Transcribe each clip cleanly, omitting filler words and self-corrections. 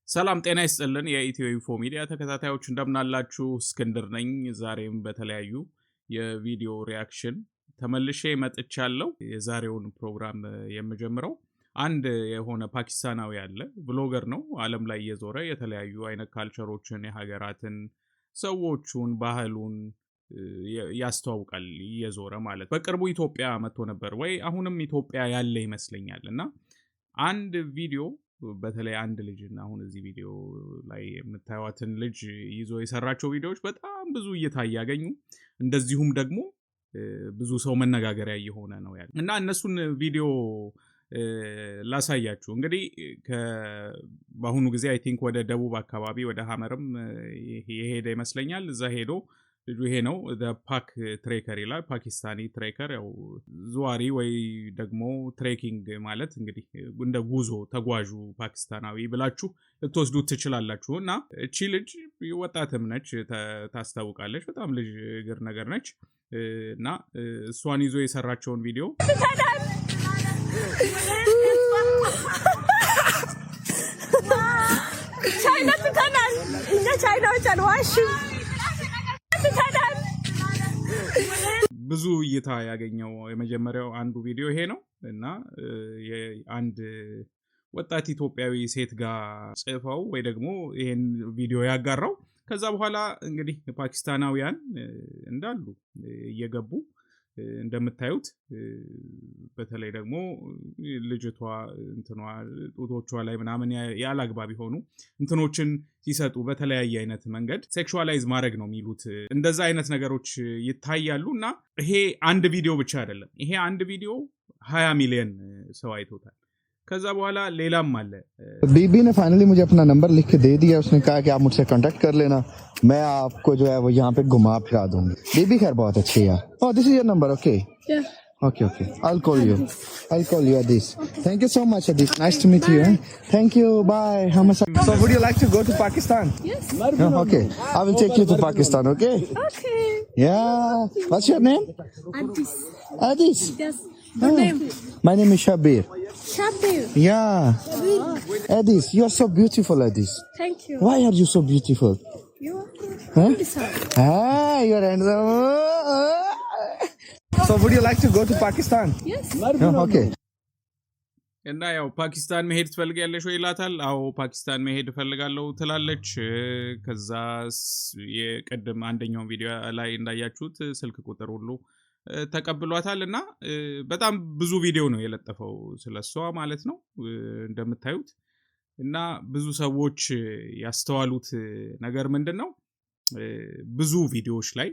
ሰላም ጤና ይስጥልን የኢትዮ ኢንፎ ሚዲያ ተከታታዮች እንደምናላችሁ እስክንድር ነኝ። ዛሬም በተለያዩ የቪዲዮ ሪአክሽን ተመልሼ መጥቻለሁ። የዛሬውን ፕሮግራም የምጀምረው አንድ የሆነ ፓኪስታናዊ ያለ ብሎገር ነው። ዓለም ላይ እየዞረ የተለያዩ አይነት ካልቸሮችን፣ የሀገራትን፣ ሰዎቹን፣ ባህሉን ያስተዋውቃል እየዞረ ማለት። በቅርቡ ኢትዮጵያ መጥቶ ነበር ወይ አሁንም ኢትዮጵያ ያለ ይመስለኛል እና አንድ ቪዲዮ በተለይ አንድ ልጅ እና አሁን እዚህ ቪዲዮ ላይ የምታዩትን ልጅ ይዞ የሰራቸው ቪዲዮዎች በጣም ብዙ እይታ ያገኙ እንደዚሁም ደግሞ ብዙ ሰው መነጋገሪያ እየሆነ ነው ያለ እና እነሱን ቪዲዮ ላሳያችሁ። እንግዲህ በአሁኑ ጊዜ አይ ቲንክ ወደ ደቡብ አካባቢ ወደ ሐመርም የሄደ ይመስለኛል። እዛ ሄዶ ልጁ ይሄ ነው ፓክ ትሬከር ይላል። ፓኪስታኒ ትሬከር ያው ዙዋሪ ወይ ደግሞ ትሬኪንግ ማለት እንግዲህ እንደ ጉዞ ተጓዡ ፓኪስታናዊ ብላችሁ ልትወስዱት ትችላላችሁ። እና እቺ ልጅ ወጣትም ነች፣ ታስታውቃለች። በጣም ልጅ እግር ነገር ነች እና እሷን ይዞ የሰራቸውን ቪዲዮ ቻይና ትተናል እኛ ቻይናዎች አልዋሽም። ብዙ እይታ ያገኘው የመጀመሪያው አንዱ ቪዲዮ ይሄ ነው እና አንድ ወጣት ኢትዮጵያዊ ሴት ጋር ጽፈው ወይ ደግሞ ይሄን ቪዲዮ ያጋራው። ከዛ በኋላ እንግዲህ ፓኪስታናውያን እንዳሉ እየገቡ እንደምታዩት በተለይ ደግሞ ልጅቷ እንትኗ ጡቶቿ ላይ ምናምን ያላግባብ ሆኑ እንትኖችን ሲሰጡ በተለያየ አይነት መንገድ ሴክሹዋላይዝ ማድረግ ነው የሚሉት። እንደዛ አይነት ነገሮች ይታያሉ እና ይሄ አንድ ቪዲዮ ብቻ አይደለም። ይሄ አንድ ቪዲዮ 20 ሚሊዮን ሰው አይቶታል። ከዛ በኋላ ሌላም አለ። बीबी ने फाइनली मुझे अपना नंबर लिख के दे दिया। उसने कहा कि आप मुझसे कांटेक्ट कर लेना, मैं आपको जो है वो यहाँ पे घुमा फिरा दूंगी। बीबी खैर बहुत अच्छी है। Oh this is your number, okay okay I'll call you Adis. Thank you so much Adis, nice to meet you. Thank you, bye. So would you like to go to Pakistan? Yes. Okay, I will take you to Pakistan. Okay. Yeah, what's your name? Adis. Yes. Good name. My name is Shabir. Yeah. Adis, you are so beautiful, Adis. Thank you. Why are you so beautiful? You Huh? are Ah, you are handsome. So would you like to go to Pakistan? Yes. Okay. እና ያው ፓኪስታን መሄድ ትፈልጋለሽ ወይ ይላታል። አዎ ፓኪስታን መሄድ እፈልጋለሁ ትላለች። ከዛ የቀደም አንደኛው ቪዲዮ ላይ እንዳያችሁት ስልክ ቁጥር ሁሉ ተቀብሏታል እና በጣም ብዙ ቪዲዮ ነው የለጠፈው ስለሷ ማለት ነው እንደምታዩት። እና ብዙ ሰዎች ያስተዋሉት ነገር ምንድነው? ብዙ ቪዲዮዎች ላይ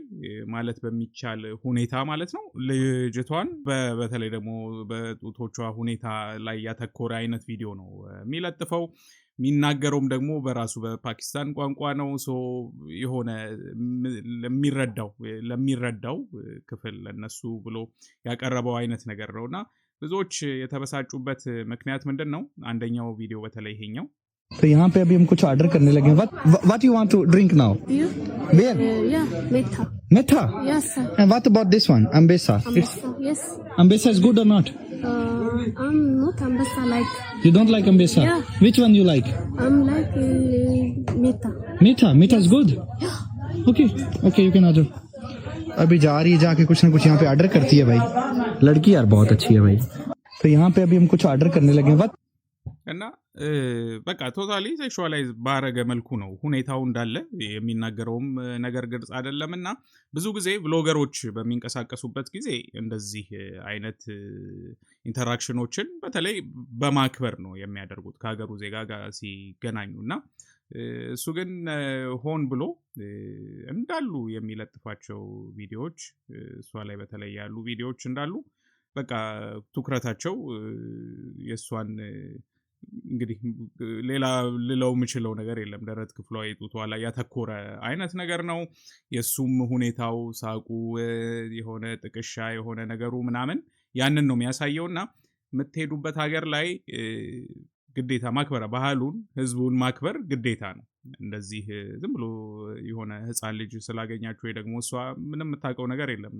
ማለት በሚቻል ሁኔታ ማለት ነው ልጅቷን በተለይ ደግሞ በጡቶቿ ሁኔታ ላይ ያተኮረ አይነት ቪዲዮ ነው የሚለጥፈው። የሚናገረውም ደግሞ በራሱ በፓኪስታን ቋንቋ ነው። የሆነ ለሚረዳው ክፍል ለነሱ ብሎ ያቀረበው አይነት ነገር ነውና ብዙዎች የተበሳጩበት ምክንያት ምንድነው? አንደኛው ቪዲዮ በተለይ ይሄኛው तो यहाँ पे अभी हम कुछ ऑर्डर करने लगे हैं. What you want to drink now? Beer? Yeah, Metha. Metha? Yes, sir. And what about this one? Ambessa. Yes. Ambessa is good or not? I'm not Ambassa like. You don't like Ambessa? Yeah. Which one you like? I'm like Metha. Metha is good? Yeah. Okay, you can order. अभी जा रही है, जाके कुछ ना कुछ यहाँ पे ऑर्डर करती है भाई. लड़की यार बहुत अच्छी है भाई. तो यहाँ पे अभी हम कुछ ऑर्डर करने लगे हैं. እና በቃ ቶታሊ ሴክሹዋላይዝ ባረገ መልኩ ነው ሁኔታው እንዳለ የሚናገረውም ነገር ግልጽ አይደለምና ብዙ ጊዜ ብሎገሮች በሚንቀሳቀሱበት ጊዜ እንደዚህ አይነት ኢንተራክሽኖችን በተለይ በማክበር ነው የሚያደርጉት ከሀገሩ ዜጋ ጋር ሲገናኙና እሱ ግን ሆን ብሎ እንዳሉ የሚለጥፋቸው ቪዲዮዎች እሷ ላይ በተለይ ያሉ ቪዲዮዎች እንዳሉ በቃ ትኩረታቸው የሷን እንግዲህ ሌላ ልለው የምችለው ነገር የለም። ደረት ክፍሏ የጡቷ ላይ ያተኮረ አይነት ነገር ነው። የሱም ሁኔታው ሳቁ የሆነ ጥቅሻ የሆነ ነገሩ ምናምን ያንን ነው የሚያሳየውና የምትሄዱበት ሀገር ላይ ግዴታ ማክበር ባህሉን ህዝቡን ማክበር ግዴታ ነው። እንደዚህ ዝም ብሎ የሆነ ህፃን ልጅ ስላገኛችሁ ወይ ደግሞ እሷ ምንም የምታውቀው ነገር የለም።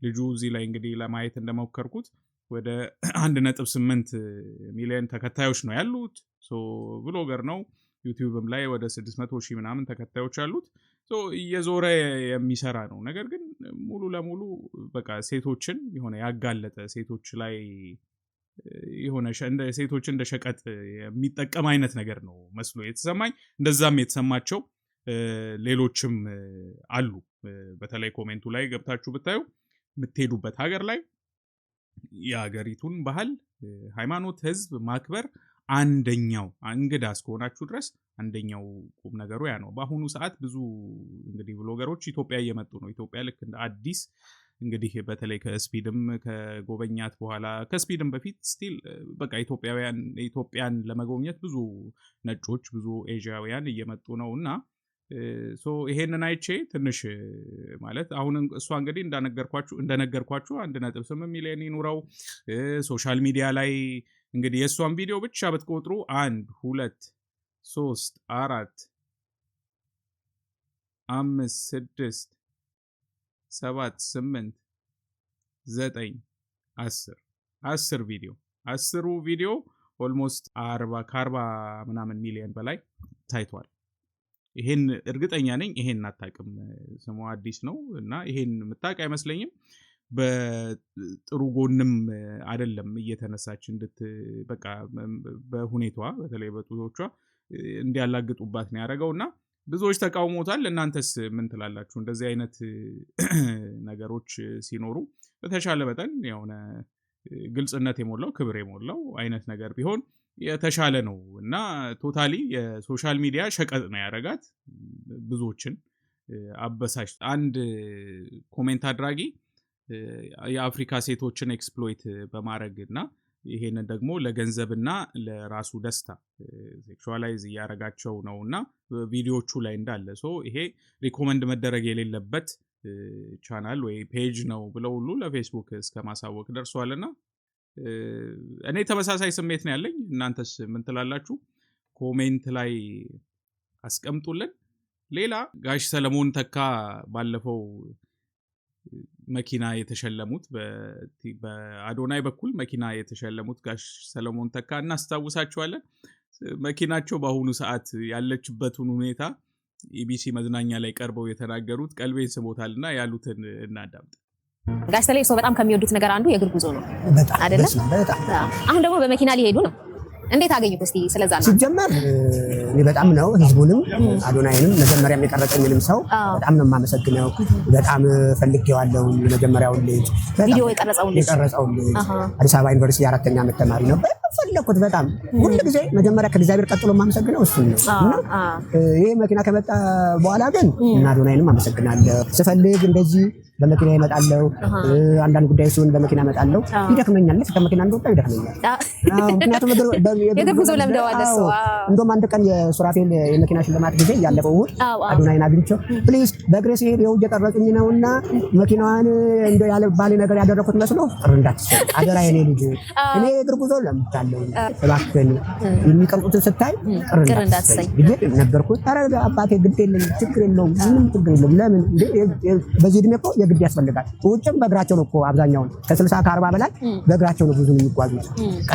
ልጁ እዚህ ላይ እንግዲህ ለማየት እንደሞከርኩት ወደ 1.8 ሚሊዮን ተከታዮች ነው ያሉት። ብሎገር ነው ዩቲዩብም ላይ ወደ 600,000 ምናምን ተከታዮች አሉት ሶ የዞረ የሚሰራ ነው ነገር ግን ሙሉ ለሙሉ በቃ ሴቶችን የሆነ ያጋለጠ ሴቶች ላይ የሆነ ሴቶችን እንደ ሸቀጥ የሚጠቀም አይነት ነገር ነው መስሎ የተሰማኝ እንደዛም የተሰማቸው ሌሎችም አሉ በተለይ ኮሜንቱ ላይ ገብታችሁ ብታዩ የምትሄዱበት ሀገር ላይ የሀገሪቱን ባህል ሃይማኖት ህዝብ ማክበር አንደኛው እንግዳ እስከሆናችሁ ድረስ አንደኛው ቁም ነገሩ ያ ነው በአሁኑ ሰዓት ብዙ እንግዲህ ብሎገሮች ኢትዮጵያ እየመጡ ነው ኢትዮጵያ ልክ እንደ አዲስ እንግዲህ በተለይ ከስፒድም ከጎበኛት በኋላ ከስፒድም በፊት ስቲል በቃ ኢትዮጵያን ለመጎብኘት ብዙ ነጮች ብዙ ኤዥያውያን እየመጡ ነውና ሶ ይሄንን አይቼ ትንሽ ማለት አሁን እሷ እንግዲህ እንደነገርኳችሁ 1.8 ሚሊዮን ይኑረው ሶሻል ሚዲያ ላይ እንግዲህ የሷን ቪዲዮ ብቻ ብትቆጥሩ 1 2 3 4 5 6 7 8 9 10 ቪዲዮ 10 ቪዲዮ ኦልሞስት 40 ምናምን ሚሊዮን በላይ ታይቷል ይሄን እርግጠኛ ነኝ ይሄን አታውቅም ስሙ አዲስ ነው እና ይሄን የምታውቅ አይመስለኝም በጥሩ ጎንም አይደለም እየተነሳች በቃ በሁኔታዋ በተለይ በጡቶቿ እንዲያላግጡባት ነው ያደረገውና ብዙዎች ተቃውሞታል እናንተስ ምን ትላላችሁ እንደዚህ አይነት ነገሮች ሲኖሩ በተሻለ መጠን የሆነ ግልጽነት የሞላው ክብር የሞላው አይነት ነገር ቢሆን የተሻለ ነው እና ቶታሊ የሶሻል ሚዲያ ሸቀጥ ነው ያረጋት ብዙዎችን አበሳሽ አንድ ኮሜንት አድራጊ የአፍሪካ ሴቶችን ኤክስፕሎይት በማድረግና ይሄንን ደግሞ ለገንዘብና ለራሱ ደስታ ሴክሹዋላይዝ ያረጋቸው ነውና ቪዲዮቹ ላይ እንዳለ ሶ ይሄ ሪኮመንድ መደረግ የሌለበት ቻናል ወይ ፔጅ ነው ብለው ሁሉ ለፌስቡክ እስከ ማሳወቅ ደርሷልና እኔ ተመሳሳይ ስሜት ነው ያለኝ እናንተስ ምን ትላላችሁ ኮሜንት ላይ አስቀምጡልን ሌላ ጋሽ ሰለሞን ተካ ባለፈው መኪና የተሸለሙት በአዶናይ በኩል መኪና የተሸለሙት ጋሽ ሰለሞን ተካ እናስታውሳቸዋለን መኪናቸው በአሁኑ ሰዓት ያለችበትን ሁኔታ ኢቢሲ መዝናኛ ላይ ቀርበው የተናገሩት ቀልቤን ስሞታልና ያሉትን እናዳምጥ ጋሽ ሰለይ ሰው በጣም ከሚወዱት ነገር አንዱ የእግር ጉዞ ነው አይደለ አሁን ደግሞ በመኪና ሊሄዱ ነው እንዴት አገኙት እስቲ ስለዛ ነው ሲጀመር እኔ በጣም ነው ህዝቡንም አዶናይንም መጀመሪያ የቀረጸኝንም ሰው በጣም ነው የማመሰግነው በጣም ፈልጌዋለሁ መጀመሪያው ልጅ ቪዲዮ የቀረጸው ልጅ አዲስ አበባ ዩኒቨርሲቲ 4ኛ ዓመት ተማሪ ነበር ፈለኩት በጣም ሁሉ ጊዜ መጀመሪያ ከዲዛይር ቀጥሎ የማመሰግነው እሱ ነው እና ይሄ መኪና ከመጣ በኋላ ግን አዶናይንም አመሰግናለሁ ስፈልግ እንደዚህ በመኪና ይመጣለው አንዳንድ ጉዳይ ሲሆን በመኪና መጣለው ይደክመኛል ከመኪና እንደወጣ ይደክመኛል ምክንያቱም የግብዞ ለምደዋል እሱ እንደውም አንድ ቀን የሱራፌል የመኪና ሽልማት ጊዜ ያለፈው እሑድ አዶናይን አግኝቼው ፕሊዝ በእግሬ ሲሄድ ይኸው እየቀረጹኝ ነውና መኪናዋን እንደው ያለ ባሌ ነገር ያደረኩት መስሎ ጥር እንዳትሰጥ አደራ የኔ ልጅ እኔ እግር ጉዞ ለምታለው እባክህን የሚቀርጹትን ስታይ ጥር እንዳትሰጥ ብዬ ነገርኩት ኧረ አባቴ ግድ የለም ችግር የለውም ምንም ችግር የለም ለምን በዚህ ዕድሜ እኮ የግድ ያስፈልጋል ውጭም በእግራቸው ነው እኮ አብዛኛውን ከ60 ከ40 በላይ በእግራቸው ነው ብዙ የሚጓዙት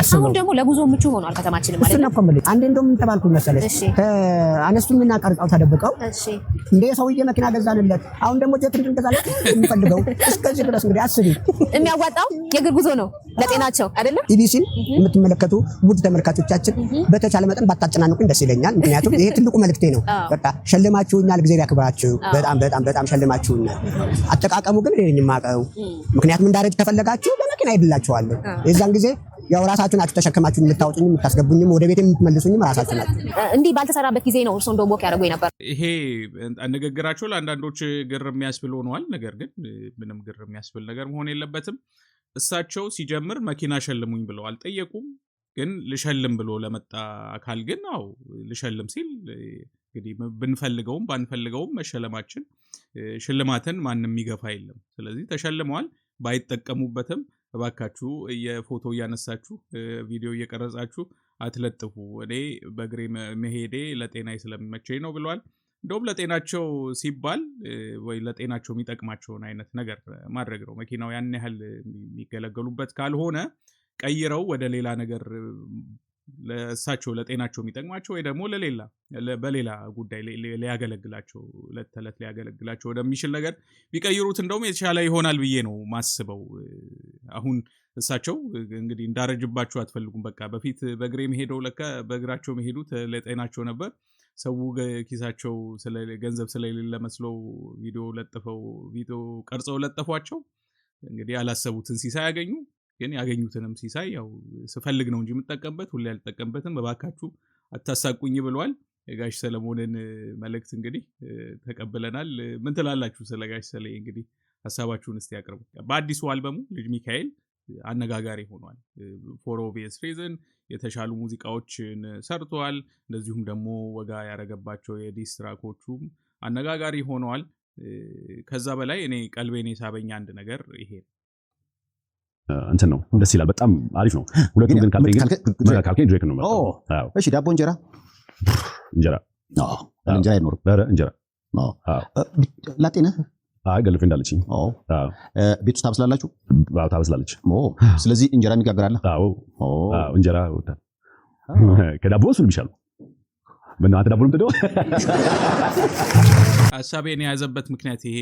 አሁን ደግሞ ለጉዞ ምቹ ሆኗል ከተማችን ማለት ነው አንዴ እንደውም ተባልኩ መሰለሽ ከአነሱኝና ቀርጻው ተደብቀው እንደ ሰውዬ መኪና ገዛንለት አሁን ደግሞ ጀት እንገዛለን የሚፈልገው እስከዚህ ድረስ እንግዲህ አስቢ የሚያዋጣው የእግር ጉዞ ነው ለጤናቸው አይደለም ኢቢሲን የምትመለከቱ ውድ ተመልካቾቻችን በተቻለ መጠን ባታጨናንቁኝ ደስ ይለኛል ምክንያቱም ይሄ ትልቁ መልእክቴ ነው በቃ ሸልማችሁኛል እግዚአብሔር ያክብራችሁ በጣም ሸልማችሁኛል አጠቃቀሙ ግን እኔ የማውቀው ምክንያቱም እንዳረጅ ተፈለጋችሁ በመኪና ይድላችኋለሁ የዛን ጊዜ ያው ራሳችሁ ናችሁ ተሸክማችሁ የምታወጡኝ የምታስገቡኝ ወደ ቤት የምትመልሱኝ ራሳችሁ ናችሁ እንዲህ ባልተሰራበት ጊዜ ነው እርሶ እንደው ወክ ያደርጉ ነበር ይሄ አነጋገራቸው ለአንዳንዶች ግር የሚያስብል ሆኗል ነገር ግን ምንም ግር የሚያስብል ነገር መሆን የለበትም እሳቸው ሲጀምር መኪና ሸልሙኝ ብለው አልጠየቁም ግን ልሸልም ብሎ ለመጣ አካል ግን አው ልሸልም ሲል እንግዲህ ብንፈልገውም ባንፈልገውም መሸለማችን ሽልማትን ማንንም ይገፋ የለም ስለዚህ ተሸልመዋል ባይጠቀሙበትም እባካችሁ የፎቶ እያነሳችሁ ቪዲዮ እየቀረጻችሁ አትለጥፉ እኔ በእግሬ መሄዴ ለጤናዬ ስለሚመቸኝ ነው ብለዋል እንደውም ለጤናቸው ሲባል ወይ ለጤናቸው የሚጠቅማቸውን አይነት ነገር ማድረግ ነው መኪናው ያን ያህል የሚገለገሉበት ካልሆነ ቀይረው ወደ ሌላ ነገር ለእሳቸው ለጤናቸው የሚጠቅማቸው ወይ ደግሞ ለሌላ በሌላ ጉዳይ ሊያገለግላቸው ለተለት ሊያገለግላቸው ወደሚችል ነገር ቢቀይሩት እንደውም የተሻለ ይሆናል ብዬ ነው ማስበው። አሁን እሳቸው እንግዲህ እንዳረጅባቸው አትፈልጉም። በቃ በፊት በእግሬ መሄደው ለካ በእግራቸው መሄዱት ለጤናቸው ነበር። ሰው ኪሳቸው ገንዘብ ስለሌለ መስለው ቪዲዮ ቀርጸው ለጠፏቸው። እንግዲህ ያላሰቡትን ሲሳይ ያገኙ። ግን ያገኙትንም ሲሳይ ያው ስፈልግ ነው እንጂ የምጠቀምበት ሁሌ ያልተጠቀምበትም በባካችሁ አታሳቁኝ ብለዋል። ጋሽ ሰለሞንን መልእክት እንግዲህ ተቀብለናል። ምን ትላላችሁ ስለ ጋሽ ሰሌ? እንግዲህ ሐሳባችሁን እስቲ ያቅርቡ። በአዲሱ አልበሙ ልጅ ሚካኤል አነጋጋሪ ሆኗል። ፎር ኦብቪየስ ሪዝን የተሻሉ ሙዚቃዎችን ሰርቷል። እንደዚሁም ደግሞ ወጋ ያረገባቸው የዲስ ትራኮቹም አነጋጋሪ ሆነዋል። ከዛ በላይ እኔ ቀልቤን የሳበኝ አንድ ነገር ይሄ እንትን ነው። ደስ ይላል። በጣም አሪፍ ነው። ሁለቱም ግን ካልከኝ ድሬክ ነው ማለት ነው። እሺ ዳቦ እንጀራ እንጀራ አይኖርም። እንጀራ ላጤ ነህ? አይ ገልፍ እንዳለችኝ ቤት ውስጥ ታበስላላችሁ? ታበስላለች። ስለዚህ እንጀራ የሚጋግራል? አዎ እንጀራ ከዳቦ እሱን ይሻላል። በእናትህ ዳቦ ነው ሐሳቤን የያዘበት ምክንያት ይሄ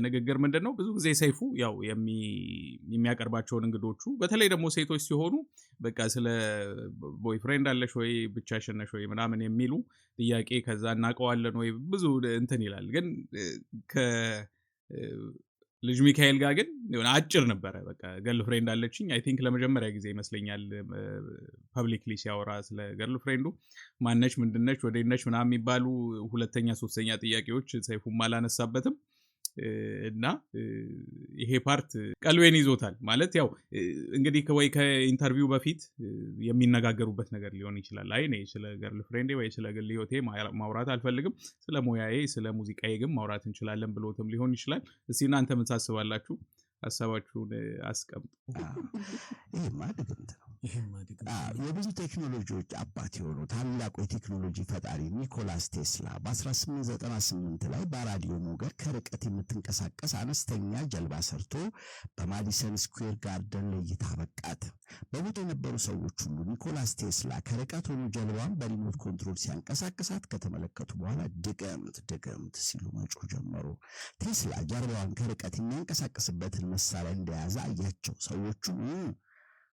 ንግግር ምንድነው? ብዙ ጊዜ ሰይፉ ያው የሚያቀርባቸውን እንግዶቹ በተለይ ደግሞ ሴቶች ሲሆኑ በቃ ስለ ቦይፍሬንድ አለሽ ወይ ብቻሽን ነሽ ወይ ምናምን የሚሉ ጥያቄ ከዛ እናቀዋለን ወይ ብዙ እንትን ይላል። ግን ልጅ ሚካኤል ጋር ግን የሆነ አጭር ነበረ። በቃ ገርልፍሬንድ አለችኝ። አይ ቲንክ ለመጀመሪያ ጊዜ ይመስለኛል ፐብሊክሊ ሲያወራ ስለ ገርልፍሬንዱ ማነች፣ ምንድነች፣ ወዴነች ምናምን የሚባሉ ሁለተኛ ሶስተኛ ጥያቄዎች ሰይፉም አላነሳበትም። እና ይሄ ፓርት ቀልቤን ይዞታል። ማለት ያው እንግዲህ ወይ ከኢንተርቪው በፊት የሚነጋገሩበት ነገር ሊሆን ይችላል። አይ እኔ ስለ ገርልፍሬንዴ ወይ ስለ ግል ህይወቴ ማውራት አልፈልግም፣ ስለ ሙያዬ ስለ ሙዚቃዬ ግን ማውራት እንችላለን ብሎትም ሊሆን ይችላል። እስቲ እናንተ ምን ታስባላችሁ? ሐሳባችሁን አስቀምጡ። ይሄማ ድግምት ነው። የብዙ ቴክኖሎጂዎች አባት የሆነው ታላቁ የቴክኖሎጂ ፈጣሪ ኒኮላስ ቴስላ በ1898 ላይ በራዲዮ ሞገድ ከርቀት የምትንቀሳቀስ አነስተኛ ጀልባ ሰርቶ በማዲሰን ስኩዌር ጋርደን ለእይታ በቃት። በቦታ የነበሩ ሰዎች ሁሉ ኒኮላስ ቴስላ ከርቀት ሆኖ ጀልባዋን በሪሞት ኮንትሮል ሲያንቀሳቅሳት ከተመለከቱ በኋላ ድግምት ሲሉ መጮህ ጀመሩ። ቴስላ ጀልባዋን ከርቀት የሚያንቀሳቅስበትን መሳሪያ እንደያዘ አያቸው። ሰዎቹ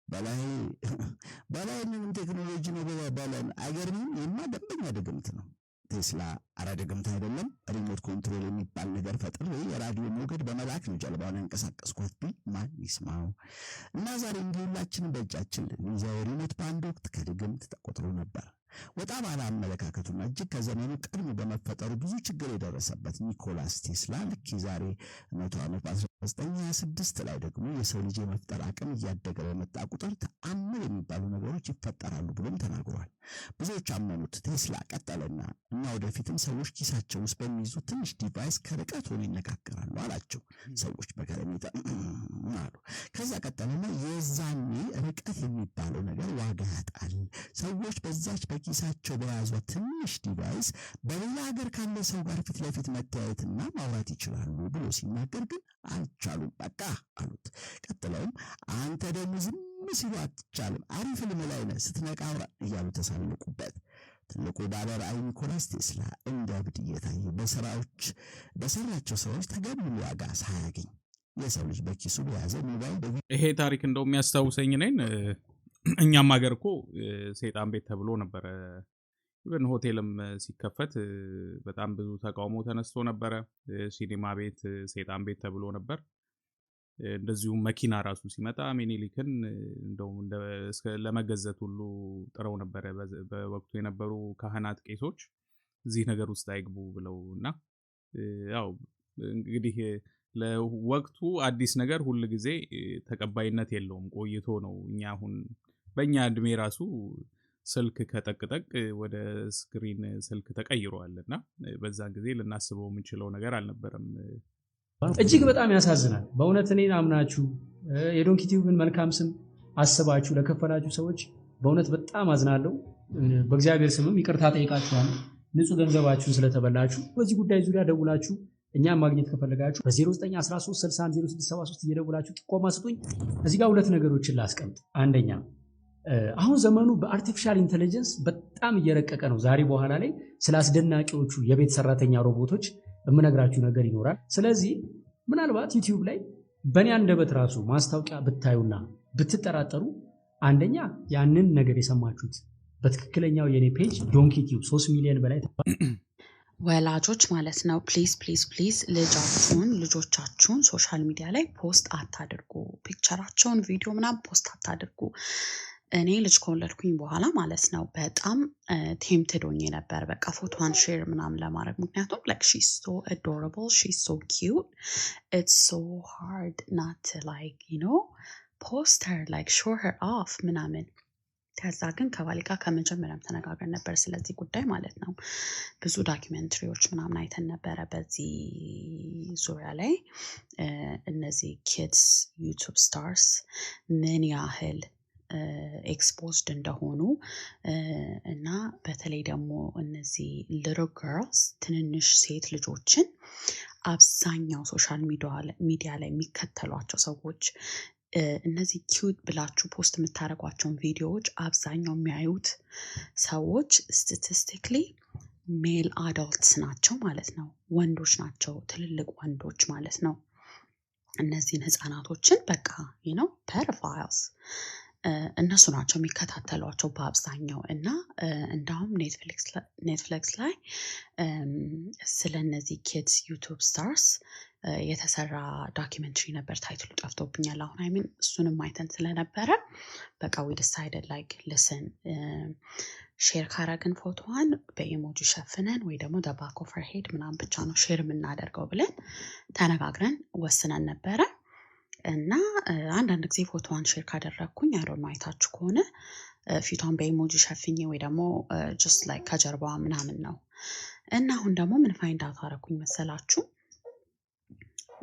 በላይ ምንም ቴክኖሎጂ ነው በለን አይገርምም? ይህማ ደንበኛ ድግምት ነው። ቴስላ አረ ድግምት አይደለም፣ ሪሞት ኮንትሮል የሚባል ነገር ፈጥሬ የራዲዮ ሞገድ በመላክ ነው ጀልባውን ያንቀሳቀስኳት ቢል ማን ይስማው? እና ዛሬ እንዲሁላችን በእጃችን ልንይዘው ሪሞት በአንድ ወቅት ከድግምት ተቆጥሮ ነበር። ወጣ ባለ አመለካከቱና እጅግ ከዘመኑ ቀድሞ በመፈጠሩ ብዙ ችግር የደረሰበት ኒኮላስ ቴስላ ልክ ዛሬ 100 ዓመት በ1926 ላይ ደግሞ የሰው ልጅ የመፍጠር አቅም እያደገ በመጣ ቁጥር ተአምር የሚባሉ ነገሮች ይፈጠራሉ ብሎም ተናግሯል። ብዙዎች አመኑት። ቴስላ ቀጠለና እና ወደፊትም ሰዎች ኪሳቸው ውስጥ በሚይዙ ትንሽ ዲቫይስ ከርቀት ሆነው ይነጋገራሉ አላቸው። ሰዎች በከረሜታ አሉ። ከዛ ቀጠለና የዛኔ ርቀት የሚባለው ነገር ዋጋ ያጣል። ሰዎች በዛች ኪሳቸው በያዟት ትንሽ ዲቫይስ በሌላ ሀገር ካለ ሰው ጋር ፊት ለፊት መተያየትና ማውራት ይችላሉ ብሎ ሲናገር ግን አልቻሉም። በቃ አሉት። ቀጥለውም አንተ ደግሞ ዝም ሲሉ አትቻልም፣ አሪፍ ህልም ላይ ነህ፣ ስትነቃ አውራ እያሉ ተሳለቁበት። ትልቁ ባለ ራዕይ ኒኮላስ ቴስላ እንደ እብድ እየታየ በሰራቸው ስራዎች ተገቢውን ዋጋ ሳያገኝ የሰው ልጅ በኪሱ በያዘ ሞባይል ይሄ ታሪክ እንደው የሚያስታውሰኝ ነኝ። እኛም ሀገር እኮ ሰይጣን ቤት ተብሎ ነበረ። ኢቨን ሆቴልም ሲከፈት በጣም ብዙ ተቃውሞ ተነስቶ ነበረ። ሲኒማ ቤት ሰይጣን ቤት ተብሎ ነበር። እንደዚሁም መኪና ራሱ ሲመጣ ሚኒሊክን እንደው ለመገዘት ሁሉ ጥረው ነበረ በወቅቱ የነበሩ ካህናት፣ ቄሶች እዚህ ነገር ውስጥ አይግቡ ብለውና ያው እንግዲህ ለወቅቱ አዲስ ነገር ሁሉ ጊዜ ተቀባይነት የለውም። ቆይቶ ነው እኛ አሁን በእኛ እድሜ ራሱ ስልክ ከጠቅጠቅ ወደ ስክሪን ስልክ ተቀይሯልና በዛን ጊዜ ልናስበው የምንችለው ነገር አልነበረም። እጅግ በጣም ያሳዝናል። በእውነት እኔን አምናችሁ የዶንኪ ቲዩብን መልካም ስም አስባችሁ ለከፈላችሁ ሰዎች በእውነት በጣም አዝናለሁ። በእግዚአብሔር ስምም ይቅርታ ጠይቃችኋለሁ፣ ንጹህ ገንዘባችሁን ስለተበላችሁ። በዚህ ጉዳይ ዙሪያ ደውላችሁ እኛም ማግኘት ከፈለጋችሁ በ0913 610673 እየደውላችሁ ጥቆማ ስጡኝ። እዚህ ጋር ሁለት ነገሮችን ላስቀምጥ። አንደኛ አሁን ዘመኑ በአርቲፊሻል ኢንተለጀንስ በጣም እየረቀቀ ነው። ዛሬ በኋላ ላይ ስለ አስደናቂዎቹ የቤት ሰራተኛ ሮቦቶች የምነግራችሁ ነገር ይኖራል። ስለዚህ ምናልባት ዩቲዩብ ላይ በእኔ አንደበት ራሱ ማስታወቂያ ብታዩና ብትጠራጠሩ አንደኛ ያንን ነገር የሰማችሁት በትክክለኛው የኔ ፔጅ ዶንኪ ቲዩብ 3 ሚሊዮን በላይ ወላጆች ማለት ነው ፕሊዝ ልጆቻችሁን ሶሻል ሚዲያ ላይ ፖስት አታድርጉ። ፒክቸራቸውን ቪዲዮ ምናምን ፖስት አታድርጉ። እኔ ልጅ ከወለድኩኝ በኋላ ማለት ነው በጣም ቴምፕትድ ሆኜ ነበር በቃ ፎቶዋን ሼር ምናምን ለማድረግ ምክንያቱም like she's so adorable, she's so cute, it's so hard not to like you know post her like show her off ምናምን። ከዛ ግን ከባሌ ጋር ከመጀመሪያም ተነጋግረን ነበር ስለዚህ ጉዳይ ማለት ነው። ብዙ ዶክመንተሪዎች ምናምን አይተን ነበረ በዚህ ዙሪያ ላይ እነዚህ ኪድስ ዩቲዩብ ስታርስ ምን ያህል ኤክስፖዝድ እንደሆኑ እና በተለይ ደግሞ እነዚህ little girls ትንንሽ ሴት ልጆችን አብዛኛው ሶሻል ሚዲያ ላይ የሚከተሏቸው ሰዎች እነዚህ ኪዩት ብላችሁ ፖስት የምታደርጓቸውን ቪዲዮዎች አብዛኛው የሚያዩት ሰዎች ስታቲስቲክሊ ሜል አዳልትስ ናቸው ማለት ነው። ወንዶች ናቸው፣ ትልልቅ ወንዶች ማለት ነው። እነዚህን ህፃናቶችን በቃ you know pedophiles እነሱ ናቸው የሚከታተሏቸው በአብዛኛው እና እንዳውም ኔትፍሊክስ ላይ ስለ እነዚህ ኪድስ ዩቲዩብ ስታርስ የተሰራ ዶክመንተሪ ነበር። ታይትሉ ጠፍቶብኛል አሁን። አይ ሚን እሱንም አይተን ስለነበረ በቃ we decided like listen ሼር ካረግን ፎቶዋን በኢሞጂ ሸፍነን ወይ ደግሞ the back of her head ምናምን ብቻ ነው ሼር የምናደርገው ብለን ተነጋግረን ወስነን ነበረ። እና አንዳንድ ጊዜ ፎቶዋን ሼር ካደረኩኝ አይዶንት አይታችሁ ከሆነ ፊቷን በኢሞጂ ሸፍኜ ወይ ደግሞ just like ከጀርባዋ ምናምን ነው። እና አሁን ደግሞ ምን ፋይንድ አውት አደረኩኝ መሰላችሁ?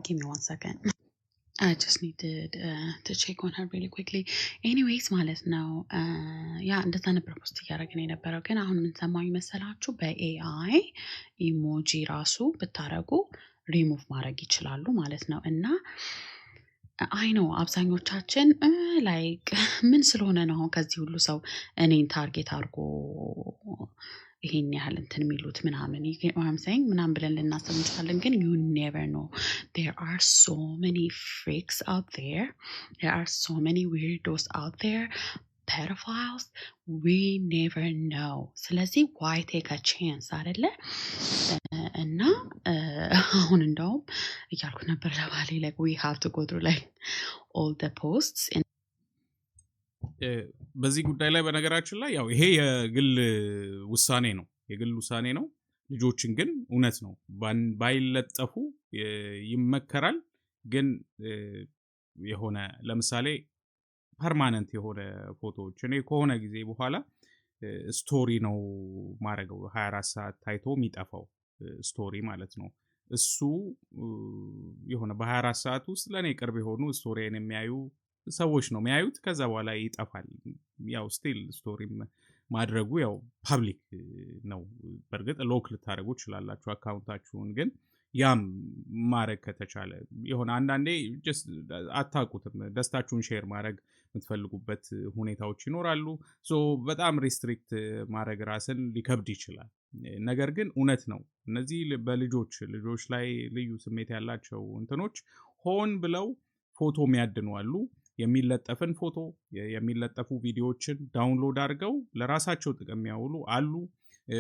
give me 1 second. I just needed to check on her really quickly. Anyways ማለት ነው ያ እንደዛ ነበር ፖስት እያደረግን የነበረው። ግን አሁን ምን ሰማኝ መሰላችሁ? በኤአይ ኢሞጂ ራሱ ብታረጉ ሪሙቭ ማድረግ ይችላሉ ማለት ነው። እና አይ ነው አብዛኞቻችን ላይክ ምን ስለሆነ ነው ከዚህ ሁሉ ሰው እኔን ታርጌት አድርጎ ይሄን ያህል እንትን የሚሉት ምናምን I'm saying ምናምን ብለን ልናስብ እንችላለን። ግን you never know, there are so many freaks out there, there are so many weirdos out there, pedophiles, we never know. ስለዚህ why take a chance አይደለ? እና አሁን እንደውም እያልኩ ነበር ለባሌ like we have to go through like all the posts. በዚህ ጉዳይ ላይ በነገራችን ላይ ያው ይሄ የግል ውሳኔ ነው። ልጆችን ግን እውነት ነው ባይለጠፉ ይመከራል። ግን የሆነ ለምሳሌ ፐርማነንት የሆነ ፎቶዎች እኔ ከሆነ ጊዜ በኋላ ስቶሪ ነው ማረገው 24 ሰዓት ታይቶ የሚጠፋው ስቶሪ ማለት ነው። እሱ የሆነ በ24 ሰዓት ውስጥ ለኔ ቅርብ የሆኑ ስቶሪን የሚያዩ ሰዎች ነው የሚያዩት። ከዛ በኋላ ይጠፋል። ያው ስቲል ስቶሪ ማድረጉ ያው ፐብሊክ ነው። በርግጥ ሎክ ልታደርጉ ይችላላችሁ አካውንታችሁን። ግን ያም ማድረግ ከተቻለ የሆነ አንዳንዴ just አታውቁትም ደስታችሁን ሼር ማድረግ የምትፈልጉበት ሁኔታዎች ይኖራሉ። ሶ በጣም ሪስትሪክት ማድረግ ራስን ሊከብድ ይችላል። ነገር ግን እውነት ነው እነዚህ በልጆች ላይ ልዩ ስሜት ያላቸው እንትኖች ሆን ብለው ፎቶ የሚያድኑ አሉ። የሚለጠፍን ፎቶ የሚለጠፉ ቪዲዮዎችን ዳውንሎድ አድርገው ለራሳቸው ጥቅም ያውሉ አሉ።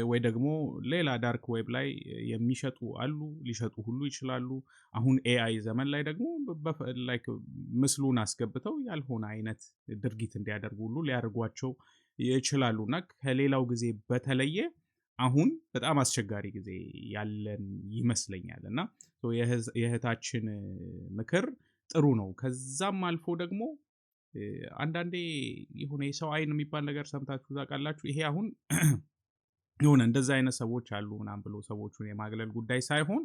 ወይ ደግሞ ሌላ ዳርክ ዌብ ላይ የሚሸጡ አሉ፣ ሊሸጡ ሁሉ ይችላሉ። አሁን ኤአይ ዘመን ላይ ደግሞ ላይክ ምስሉን አስገብተው ያልሆነ አይነት ድርጊት እንዲያደርጉ ሁሉ ሊያደርጓቸው ይችላሉና ከሌላው ጊዜ በተለየ አሁን በጣም አስቸጋሪ ጊዜ ያለን ይመስለኛል። እና የእህታችን ምክር ጥሩ ነው። ከዛም አልፎ ደግሞ አንዳንዴ የሆነ የሰው አይን የሚባል ነገር ሰምታችሁ ታውቃላችሁ? ይሄ አሁን የሆነ እንደዛ አይነት ሰዎች አሉ ምናምን ብሎ ሰዎቹን የማግለል ጉዳይ ሳይሆን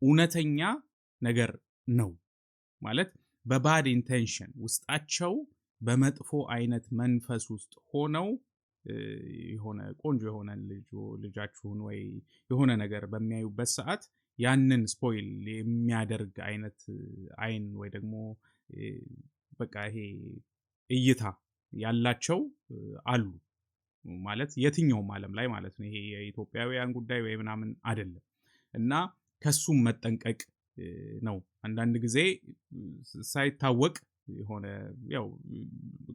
እውነተኛ ነገር ነው ማለት በባድ ኢንቴንሽን ውስጣቸው በመጥፎ አይነት መንፈስ ውስጥ ሆነው የሆነ ቆንጆ የሆነ ልጃችሁን ወይ የሆነ ነገር በሚያዩበት ሰዓት ያንን ስፖይል የሚያደርግ አይነት አይን ወይ ደግሞ በቃ ይሄ እይታ ያላቸው አሉ ማለት የትኛውም ዓለም ላይ ማለት ነው። ይሄ የኢትዮጵያውያን ጉዳይ ወይ ምናምን አይደለም እና ከሱም መጠንቀቅ ነው። አንዳንድ ጊዜ ሳይታወቅ የሆነ ያው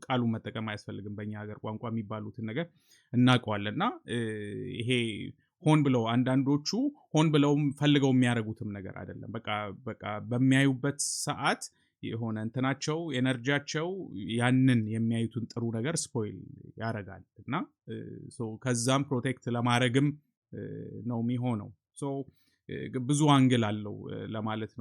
ቃሉን መጠቀም አያስፈልግም በእኛ ሀገር ቋንቋ የሚባሉትን ነገር እናውቀዋለንና ይሄ ሆን ብለው አንዳንዶቹ ሆን ብለው ፈልገው የሚያደርጉትም ነገር አይደለም። በቃ በሚያዩበት ሰዓት የሆነ እንትናቸው ኤነርጂያቸው ያንን የሚያዩትን ጥሩ ነገር ስፖይል ያደርጋል እና ከዛም ፕሮቴክት ለማድረግም ነው የሚሆነው። ብዙ አንግል አለው ለማለት ነው።